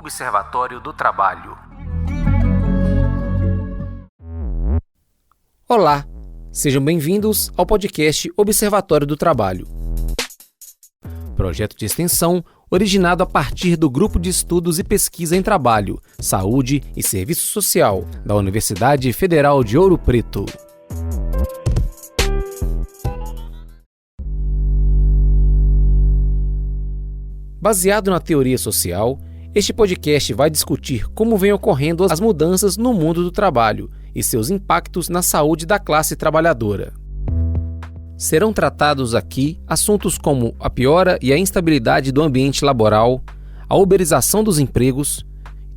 Observatório do Trabalho. Olá, sejam bem-vindos ao podcast Observatório do Trabalho. Projeto de extensão originado a partir do Grupo de Estudos e Pesquisa em Trabalho, Saúde e Serviço Social da Universidade Federal de Ouro Preto. Baseado na teoria social, este podcast vai discutir como vêm ocorrendo as mudanças no mundo do trabalho e seus impactos na saúde da classe trabalhadora. Serão tratados aqui assuntos como a piora e a instabilidade do ambiente laboral, a uberização dos empregos,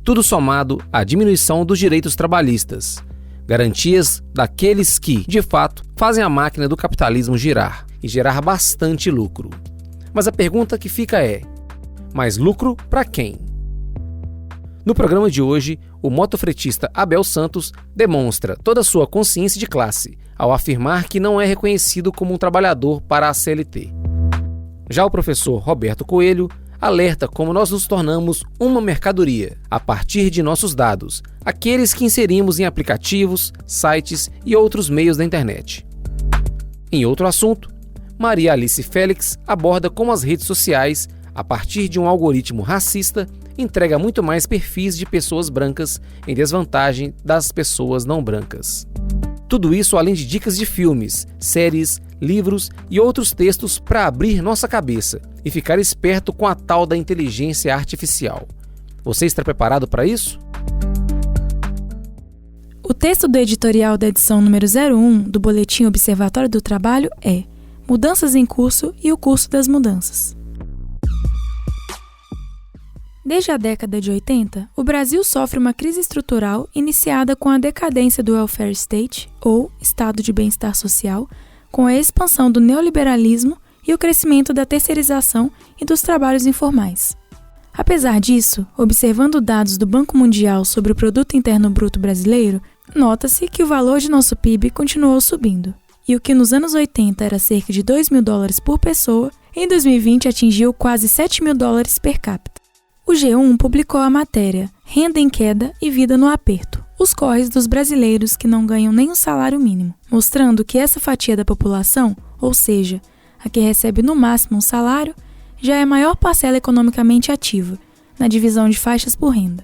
tudo somado à diminuição dos direitos trabalhistas, garantias daqueles que, de fato, fazem a máquina do capitalismo girar e gerar bastante lucro. Mas a pergunta que fica é: mais lucro para quem? No programa de hoje, o motofretista Abel Santos demonstra toda a sua consciência de classe ao afirmar que não é reconhecido como um trabalhador para a CLT. Já o professor Roberto Coelho alerta como nós nos tornamos uma mercadoria a partir de nossos dados, aqueles que inserimos em aplicativos, sites e outros meios da internet. Em outro assunto, Maria Alice Félix aborda como as redes sociais, a partir de um algoritmo racista, entrega muito mais perfis de pessoas brancas em desvantagem das pessoas não brancas. Tudo isso além de dicas de filmes, séries, livros e outros textos para abrir nossa cabeça e ficar esperto com a tal da inteligência artificial. Você está preparado para isso? O texto do editorial da edição número 01 do Boletim Observatório do Trabalho é Mudanças em Curso e o Curso das Mudanças. Desde a década de 80, o Brasil sofre uma crise estrutural iniciada com a decadência do welfare state, ou Estado de Bem-Estar Social, com a expansão do neoliberalismo e o crescimento da terceirização e dos trabalhos informais. Apesar disso, observando dados do Banco Mundial sobre o Produto Interno Bruto brasileiro, nota-se que o valor de nosso PIB continuou subindo, e o que nos anos 80 era cerca de $2.000 por pessoa, em 2020 atingiu quase $7.000 per capita. O G1 publicou a matéria Renda em Queda e Vida no Aperto, os corres dos brasileiros que não ganham nem um salário mínimo, mostrando que essa fatia da população, ou seja, a que recebe no máximo um salário, já é a maior parcela economicamente ativa, na divisão de faixas por renda.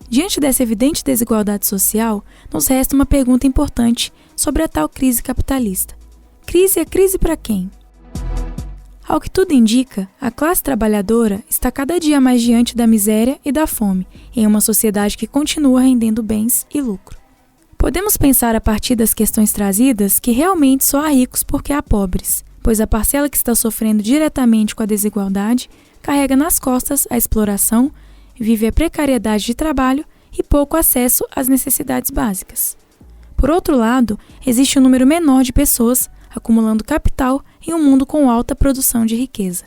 Diante dessa evidente desigualdade social, nos resta uma pergunta importante sobre a tal crise capitalista. Crise é crise para quem? Ao que tudo indica, a classe trabalhadora está cada dia mais diante da miséria e da fome, em uma sociedade que continua rendendo bens e lucro. Podemos pensar a partir das questões trazidas que realmente só há ricos porque há pobres, pois a parcela que está sofrendo diretamente com a desigualdade carrega nas costas a exploração, vive a precariedade de trabalho e pouco acesso às necessidades básicas. Por outro lado, existe um número menor de pessoas acumulando capital em um mundo com alta produção de riqueza.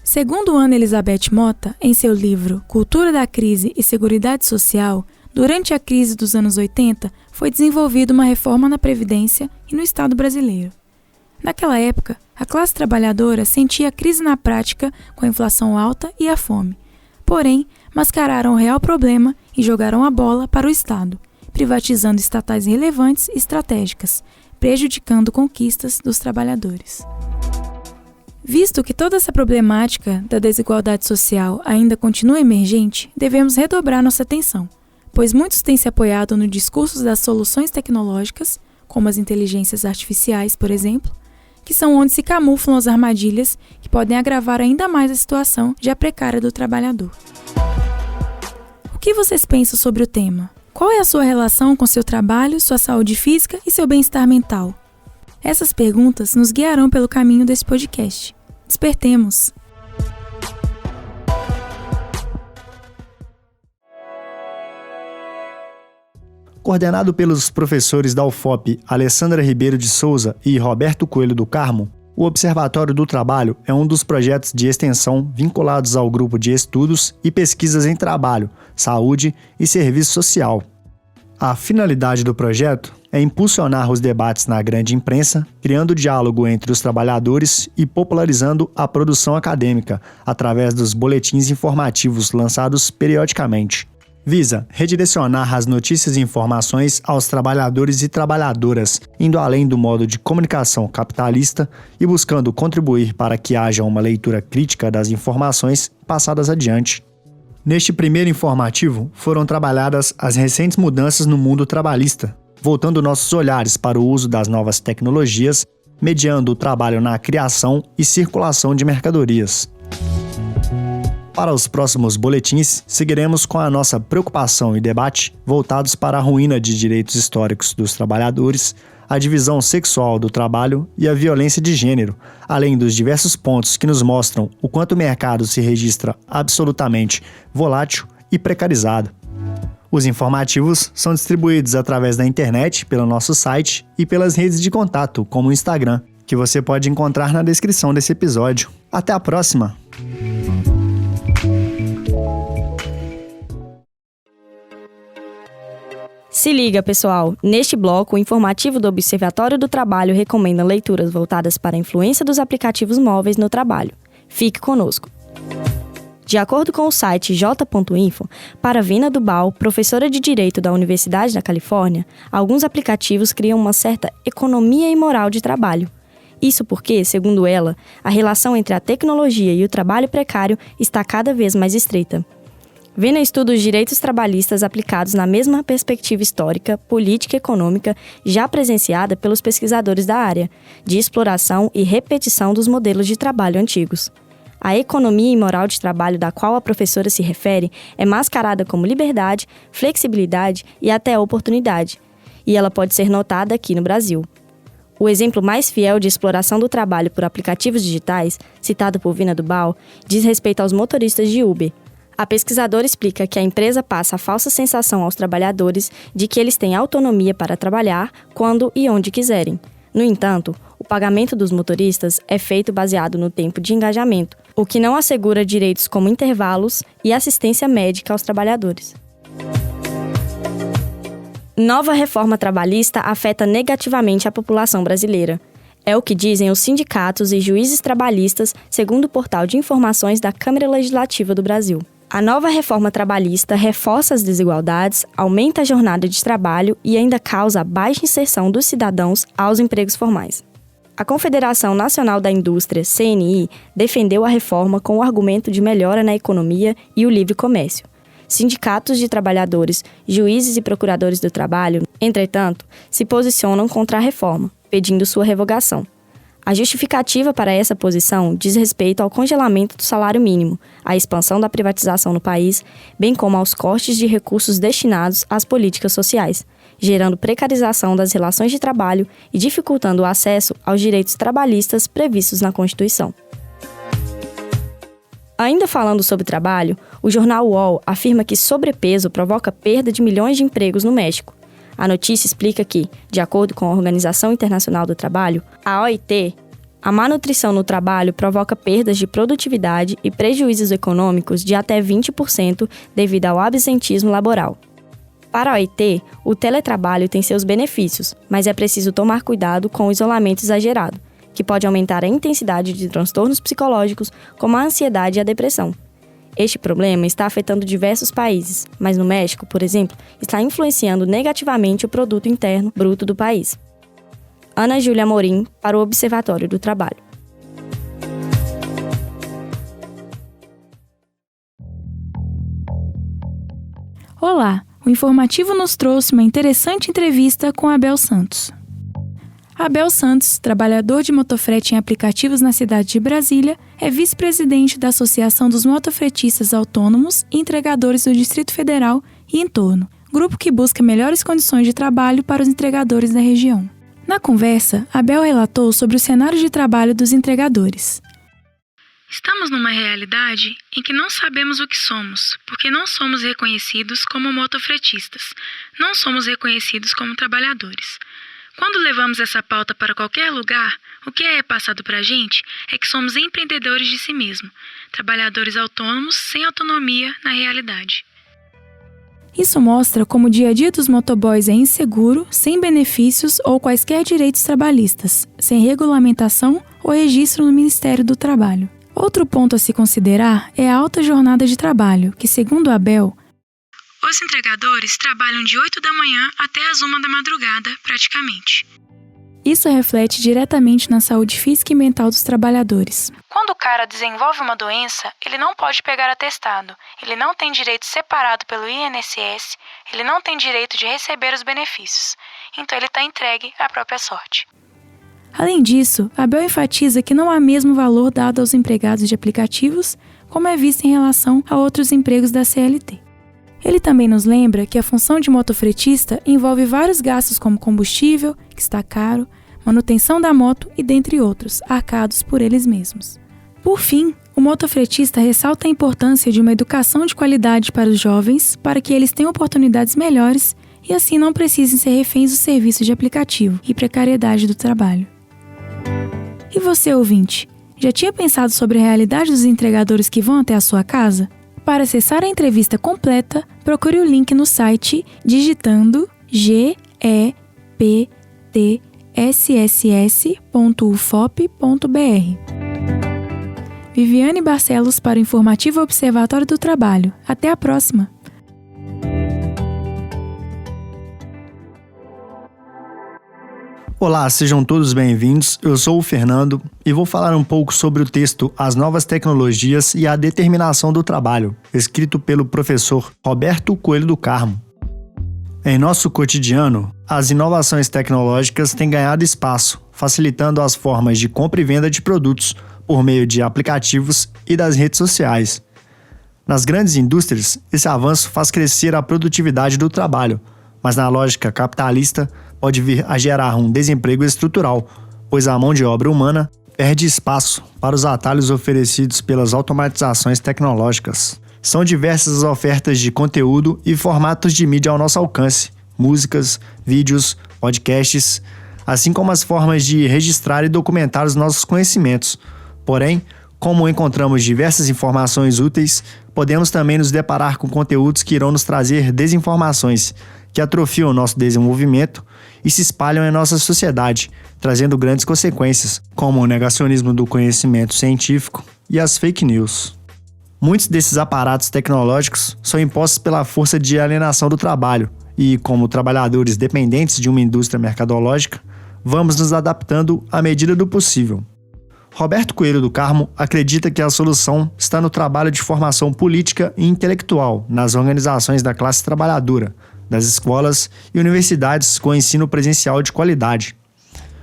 Segundo Ana Elizabeth Mota, em seu livro Cultura da Crise e Seguridade Social, durante a crise dos anos 80 foi desenvolvida uma reforma na Previdência e no Estado brasileiro. Naquela época, a classe trabalhadora sentia a crise na prática com a inflação alta e a fome. Porém, mascararam o real problema e jogaram a bola para o Estado, privatizando estatais relevantes e estratégicas, prejudicando conquistas dos trabalhadores. Visto que toda essa problemática da desigualdade social ainda continua emergente, devemos redobrar nossa atenção, pois muitos têm se apoiado no discurso das soluções tecnológicas, como as inteligências artificiais, por exemplo, que são onde se camuflam as armadilhas que podem agravar ainda mais a situação já precária do trabalhador. O que vocês pensam sobre o tema? Qual é a sua relação com seu trabalho, sua saúde física e seu bem-estar mental? Essas perguntas nos guiarão pelo caminho desse podcast. Despertemos! Coordenado pelos professores da UFOP Alessandra Ribeiro de Souza e Roberto Coelho do Carmo, o Observatório do Trabalho é um dos projetos de extensão vinculados ao Grupo de Estudos e Pesquisas em Trabalho, Saúde e Serviço Social. A finalidade do projeto é impulsionar os debates na grande imprensa, criando diálogo entre os trabalhadores e popularizando a produção acadêmica através dos boletins informativos lançados periodicamente. Visa redirecionar as notícias e informações aos trabalhadores e trabalhadoras, indo além do modo de comunicação capitalista e buscando contribuir para que haja uma leitura crítica das informações passadas adiante. Neste primeiro informativo, foram trabalhadas as recentes mudanças no mundo trabalhista, voltando nossos olhares para o uso das novas tecnologias, mediando o trabalho na criação e circulação de mercadorias. Para os próximos boletins, seguiremos com a nossa preocupação e debate voltados para a ruína de direitos históricos dos trabalhadores, a divisão sexual do trabalho e a violência de gênero, além dos diversos pontos que nos mostram o quanto o mercado se registra absolutamente volátil e precarizado. Os informativos são distribuídos através da internet, pelo nosso site e pelas redes de contato, como o Instagram, que você pode encontrar na descrição desse episódio. Até a próxima! Se liga, pessoal! Neste bloco, o informativo do Observatório do Trabalho recomenda leituras voltadas para a influência dos aplicativos móveis no trabalho. Fique conosco! De acordo com o site j.info, para Vina Dubal, professora de Direito da Universidade da Califórnia, alguns aplicativos criam uma certa economia imoral de trabalho. Isso porque, segundo ela, a relação entre a tecnologia e o trabalho precário está cada vez mais estreita. Vina estuda os direitos trabalhistas aplicados na mesma perspectiva histórica, política e econômica já presenciada pelos pesquisadores da área, de exploração e repetição dos modelos de trabalho antigos. A economia imoral de trabalho da qual a professora se refere é mascarada como liberdade, flexibilidade e até oportunidade, e ela pode ser notada aqui no Brasil. O exemplo mais fiel de exploração do trabalho por aplicativos digitais, citado por Vina Dubal, diz respeito aos motoristas de Uber. A pesquisadora explica que a empresa passa a falsa sensação aos trabalhadores de que eles têm autonomia para trabalhar quando e onde quiserem. No entanto, o pagamento dos motoristas é feito baseado no tempo de engajamento, o que não assegura direitos como intervalos e assistência médica aos trabalhadores. Nova reforma trabalhista afeta negativamente a população brasileira. É o que dizem os sindicatos e juízes trabalhistas, segundo o portal de informações da Câmara Legislativa do Brasil. A nova reforma trabalhista reforça as desigualdades, aumenta a jornada de trabalho e ainda causa a baixa inserção dos cidadãos aos empregos formais. A Confederação Nacional da Indústria, CNI, defendeu a reforma com o argumento de melhora na economia e o livre comércio. Sindicatos de trabalhadores, juízes e procuradores do trabalho, entretanto, se posicionam contra a reforma, pedindo sua revogação. A justificativa para essa posição diz respeito ao congelamento do salário mínimo, à expansão da privatização no país, bem como aos cortes de recursos destinados às políticas sociais, gerando precarização das relações de trabalho e dificultando o acesso aos direitos trabalhistas previstos na Constituição. Ainda falando sobre trabalho, o jornal UOL afirma que sobrepeso provoca perda de milhões de empregos no México. A notícia explica que, de acordo com a Organização Internacional do Trabalho, a OIT, a má nutrição no trabalho provoca perdas de produtividade e prejuízos econômicos de até 20% devido ao absentismo laboral. Para a OIT, o teletrabalho tem seus benefícios, mas é preciso tomar cuidado com o isolamento exagerado, que pode aumentar a intensidade de transtornos psicológicos como a ansiedade e a depressão. Este problema está afetando diversos países, mas no México, por exemplo, está influenciando negativamente o produto interno bruto do país. Ana Júlia Amorim, para o Observatório do Trabalho. Olá, o informativo nos trouxe uma interessante entrevista com Abel Santos. Abel Santos, trabalhador de motofrete em aplicativos na cidade de Brasília, é vice-presidente da Associação dos Motofretistas Autônomos e Entregadores do Distrito Federal e entorno, grupo que busca melhores condições de trabalho para os entregadores da região. Na conversa, Abel relatou sobre o cenário de trabalho dos entregadores. Estamos numa realidade em que não sabemos o que somos, porque não somos reconhecidos como motofretistas, não somos reconhecidos como trabalhadores. Quando levamos essa pauta para qualquer lugar, o que é passado para a gente é que somos empreendedores de si mesmo, trabalhadores autônomos sem autonomia na realidade. Isso mostra como o dia a dia dos motoboys é inseguro, sem benefícios ou quaisquer direitos trabalhistas, sem regulamentação ou registro no Ministério do Trabalho. Outro ponto a se considerar é a alta jornada de trabalho, que, segundo a ABEL, os entregadores trabalham de 8 da manhã até as 1 da madrugada, praticamente. Isso reflete diretamente na saúde física e mental dos trabalhadores. Quando o cara desenvolve uma doença, ele não pode pegar atestado, ele não tem direito separado pelo INSS, ele não tem direito de receber os benefícios. Então ele está entregue à própria sorte. Além disso, a ABEL enfatiza que não há mesmo valor dado aos empregados de aplicativos, como é visto em relação a outros empregos da CLT. Ele também nos lembra que a função de motofretista envolve vários gastos como combustível, que está caro, manutenção da moto e dentre outros, arcados por eles mesmos. Por fim, o motofretista ressalta a importância de uma educação de qualidade para os jovens, para que eles tenham oportunidades melhores e assim não precisem ser reféns do serviço de aplicativo e precariedade do trabalho. E você, ouvinte, já tinha pensado sobre a realidade dos entregadores que vão até a sua casa? Para acessar a entrevista completa, procure o link no site digitando geptSSS.ufop.br. Viviane Barcelos para o Informativo Observatório do Trabalho. Até a próxima! Olá, sejam todos bem-vindos. Eu sou o Fernando e vou falar um pouco sobre o texto As Novas Tecnologias e a Determinação do Trabalho, escrito pelo professor Roberto Coelho do Carmo. Em nosso cotidiano, as inovações tecnológicas têm ganhado espaço, facilitando as formas de compra e venda de produtos por meio de aplicativos e das redes sociais. Nas grandes indústrias, esse avanço faz crescer a produtividade do trabalho, mas na lógica capitalista, pode vir a gerar um desemprego estrutural, pois a mão de obra humana perde espaço para os atalhos oferecidos pelas automatizações tecnológicas. São diversas as ofertas de conteúdo e formatos de mídia ao nosso alcance, músicas, vídeos, podcasts, assim como as formas de registrar e documentar os nossos conhecimentos. Porém, como encontramos diversas informações úteis, podemos também nos deparar com conteúdos que irão nos trazer desinformações, que atrofiam o nosso desenvolvimento e se espalham em nossa sociedade, trazendo grandes consequências, como o negacionismo do conhecimento científico e as fake news. Muitos desses aparatos tecnológicos são impostos pela força de alienação do trabalho e, como trabalhadores dependentes de uma indústria mercadológica, vamos nos adaptando à medida do possível. Roberto Coelho do Carmo acredita que a solução está no trabalho de formação política e intelectual nas organizações da classe trabalhadora, das escolas e universidades com ensino presencial de qualidade.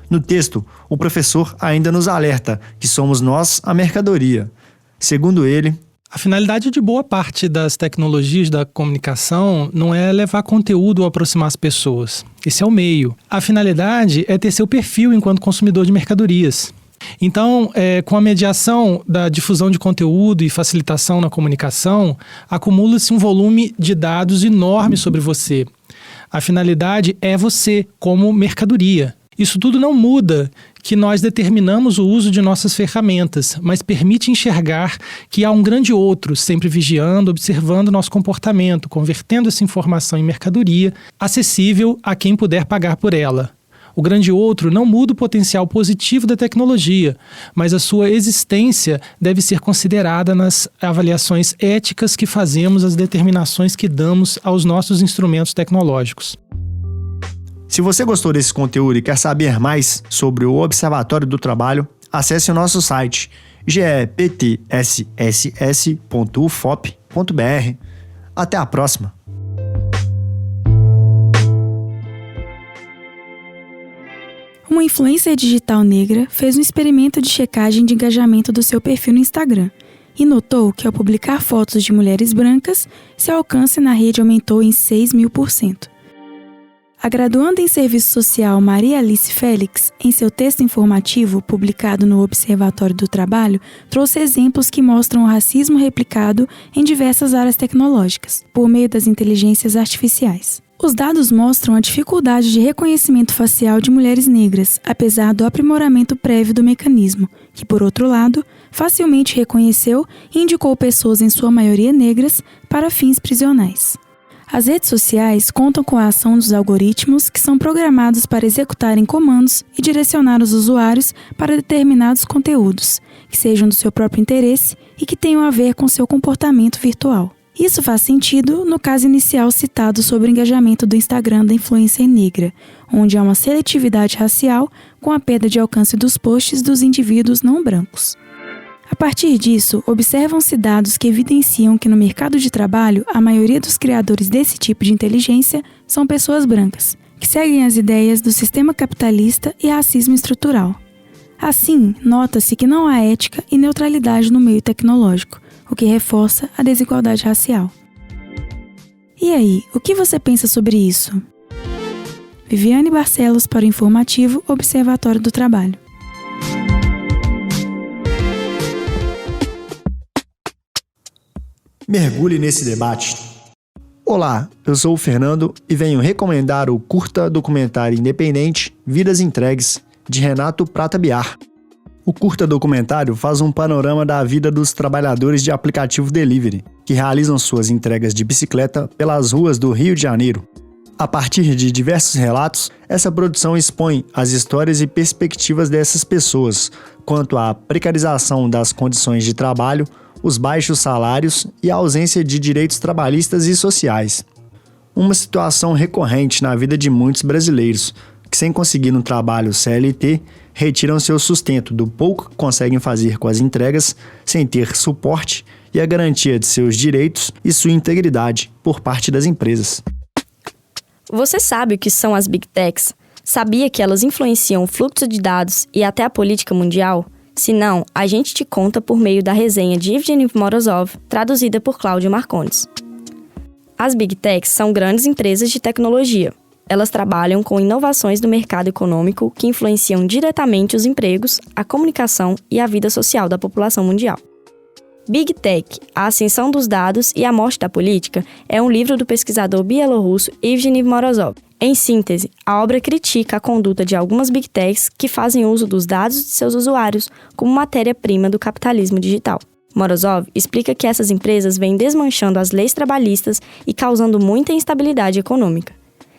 No texto, o professor ainda nos alerta que somos nós a mercadoria. Segundo ele, a finalidade de boa parte das tecnologias da comunicação não é levar conteúdo ou aproximar as pessoas. Esse é o meio. A finalidade é ter seu perfil enquanto consumidor de mercadorias. Então, com a mediação da difusão de conteúdo e facilitação na comunicação, acumula-se um volume de dados enorme sobre você. A finalidade é você como mercadoria. Isso tudo não muda que nós determinamos o uso de nossas ferramentas, mas permite enxergar que há um grande outro sempre vigiando, observando nosso comportamento, convertendo essa informação em mercadoria, acessível a quem puder pagar por ela. O grande outro não muda o potencial positivo da tecnologia, mas a sua existência deve ser considerada nas avaliações éticas que fazemos, as determinações que damos aos nossos instrumentos tecnológicos. Se você gostou desse conteúdo e quer saber mais sobre o Observatório do Trabalho, acesse o nosso site geptSSS.ufop.br. Até a próxima! Uma influencer digital negra fez um experimento de checagem de engajamento do seu perfil no Instagram e notou que, ao publicar fotos de mulheres brancas, seu alcance na rede aumentou em 6.000%. A graduanda em Serviço Social Maria Alice Félix, em seu texto informativo publicado no Observatório do Trabalho, trouxe exemplos que mostram o racismo replicado em diversas áreas tecnológicas, por meio das inteligências artificiais. Os dados mostram a dificuldade de reconhecimento facial de mulheres negras, apesar do aprimoramento prévio do mecanismo, que, por outro lado, facilmente reconheceu e indicou pessoas em sua maioria negras para fins prisionais. As redes sociais contam com a ação dos algoritmos que são programados para executarem comandos e direcionar os usuários para determinados conteúdos, que sejam do seu próprio interesse e que tenham a ver com seu comportamento virtual. Isso faz sentido no caso inicial citado sobre o engajamento do Instagram da influencer negra, onde há uma seletividade racial com a perda de alcance dos posts dos indivíduos não brancos. A partir disso, observam-se dados que evidenciam que no mercado de trabalho, a maioria dos criadores desse tipo de inteligência são pessoas brancas, que seguem as ideias do sistema capitalista e racismo estrutural. Assim, nota-se que não há ética e neutralidade no meio tecnológico, o que reforça a desigualdade racial. E aí, o que você pensa sobre isso? Viviane Barcelos para o informativo Observatório do Trabalho. Mergulhe nesse debate. Olá, eu sou o Fernando e venho recomendar o curta documentário independente Vidas Entregues, de Renato Prata Biar. O curta documentário faz um panorama da vida dos trabalhadores de aplicativo delivery, que realizam suas entregas de bicicleta pelas ruas do Rio de Janeiro. A partir de diversos relatos, essa produção expõe as histórias e perspectivas dessas pessoas quanto à precarização das condições de trabalho, os baixos salários e a ausência de direitos trabalhistas e sociais. Uma situação recorrente na vida de muitos brasileiros, que sem conseguir um trabalho CLT, retiram seu sustento do pouco que conseguem fazer com as entregas, sem ter suporte e a garantia de seus direitos e sua integridade por parte das empresas. Você sabe o que são as Big Techs? Sabia que elas influenciam o fluxo de dados e até a política mundial? Se não, a gente te conta por meio da resenha de Evgeny Morozov, traduzida por Cláudio Marcondes. As Big Techs são grandes empresas de tecnologia. Elas trabalham com inovações do mercado econômico que influenciam diretamente os empregos, a comunicação e a vida social da população mundial. Big Tech, a ascensão dos dados e a morte da política é um livro do pesquisador bielorrusso Evgeny Morozov. Em síntese, a obra critica a conduta de algumas Big Techs que fazem uso dos dados de seus usuários como matéria-prima do capitalismo digital. Morozov explica que essas empresas vêm desmanchando as leis trabalhistas e causando muita instabilidade econômica.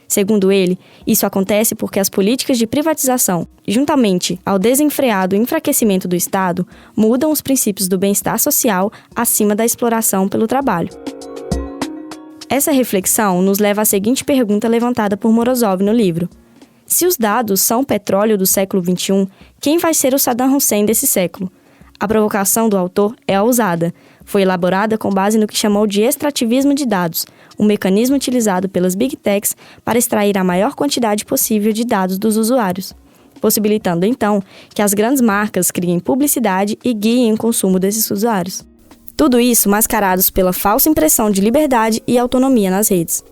Segundo ele, isso acontece porque as políticas de privatização, juntamente ao desenfreado enfraquecimento do Estado, mudam os princípios do bem-estar social acima da exploração pelo trabalho. Essa reflexão nos leva à seguinte pergunta levantada por Morozov no livro. Se os dados são o petróleo do século XXI, quem vai ser o Saddam Hussein desse século? A provocação do autor é ousada. Foi elaborada com base no que chamou de extrativismo de dados, um mecanismo utilizado pelas Big Techs para extrair a maior quantidade possível de dados dos usuários, possibilitando então que as grandes marcas criem publicidade e guiem o consumo desses usuários. Tudo isso mascarados pela falsa impressão de liberdade e autonomia nas redes.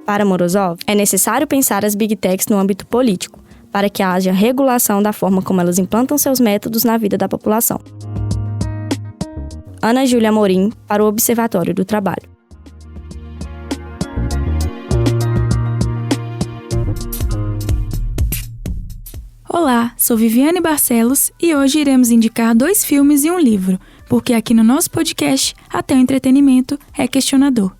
Para Morozov, é necessário pensar as Big Techs no âmbito político, para que haja regulação da forma como elas implantam seus métodos na vida da população. Ana Júlia Amorim, para o Observatório do Trabalho. Olá, sou Viviane Barcelos e hoje iremos indicar 2 filmes e um livro, porque aqui no nosso podcast, até o entretenimento é questionador.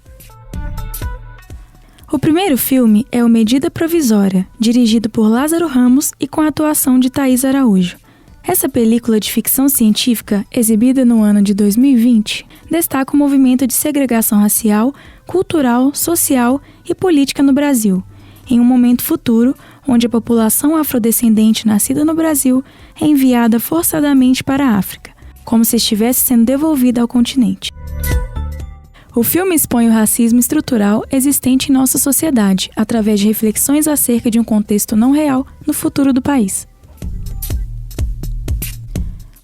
O primeiro filme é o Medida Provisória, dirigido por Lázaro Ramos e com a atuação de Thaís Araújo. Essa película de ficção científica, exibida no ano de 2020, destaca o movimento de segregação racial, cultural, social e política no Brasil, em um momento futuro onde a população afrodescendente nascida no Brasil é enviada forçadamente para a África, como se estivesse sendo devolvida ao continente. O filme expõe o racismo estrutural existente em nossa sociedade, através de reflexões acerca de um contexto não real no futuro do país.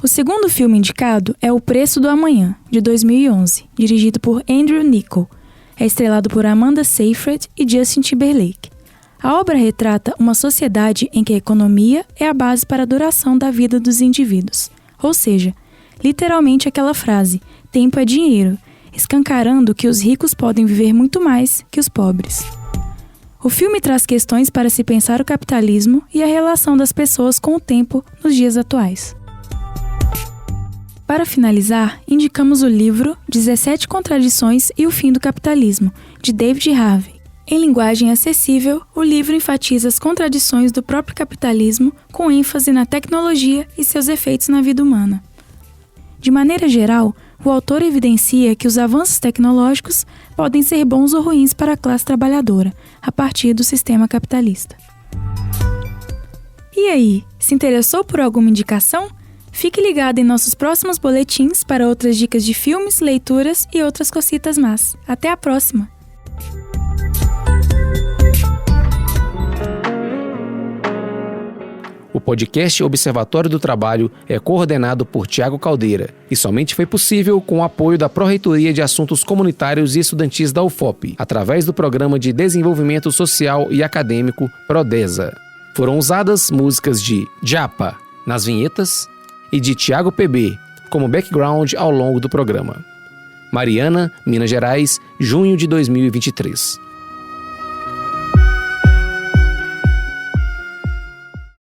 O segundo filme indicado é O Preço do Amanhã, de 2011, dirigido por Andrew Niccol. É estrelado por Amanda Seyfried e Justin Timberlake. A obra retrata uma sociedade em que a economia é a base para a duração da vida dos indivíduos. Ou seja, literalmente aquela frase, tempo é dinheiro, escancarando que os ricos podem viver muito mais que os pobres. O filme traz questões para se pensar o capitalismo e a relação das pessoas com o tempo nos dias atuais. Para finalizar, indicamos o livro 17 Contradições e o Fim do Capitalismo, de David Harvey. Em linguagem acessível, o livro enfatiza as contradições do próprio capitalismo, com ênfase na tecnologia e seus efeitos na vida humana. De maneira geral, o autor evidencia que os avanços tecnológicos podem ser bons ou ruins para a classe trabalhadora, a partir do sistema capitalista. E aí, se interessou por alguma indicação? Fique ligado em nossos próximos boletins para outras dicas de filmes, leituras e outras cositas más. Até a próxima! O podcast Observatório do Trabalho é coordenado por Tiago Caldeira e somente foi possível com o apoio da Pró-Reitoria de Assuntos Comunitários e Estudantis da UFOP, através do Programa de Desenvolvimento Social e Acadêmico PRODESA. Foram usadas músicas de Japa nas vinhetas e de Tiago PB como background ao longo do programa. Mariana, Minas Gerais, junho de 2023.